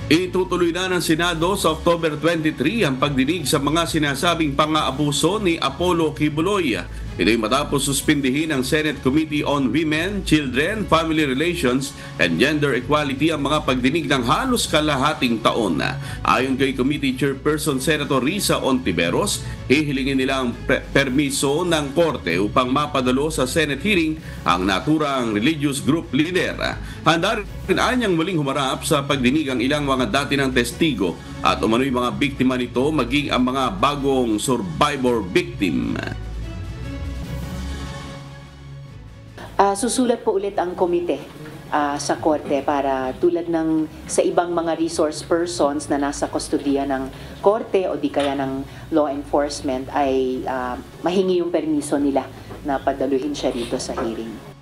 Itutuloy na ng Senado sa October 23 ang pagdinig sa mga sinasabing pang-aabuso ni Apollo Kibuloy. Ito'y matapos suspindihin ng Senate Committee on Women, Children, Family Relations, and Gender Equality ang mga pagdinig ng halos kalahating taon. Ayon kay Committee Chairperson Senator Risa Ontiveros, hihilingin nila ang permiso ng Korte upang mapadalo sa Senate hearing ang naturang religious group leader. Handa rin anyang muling humarap sa pagdinig ang ilang mga dati ng testigo at umano'y mga biktima nito maging ang mga bagong survivor victim. Susulat po ulit ang komite sa korte para tulad ng sa ibang mga resource persons na nasa kustodiya ng korte o di kaya ng law enforcement ay mahingi yung permiso nila na padaluhin siya rito sa hearing.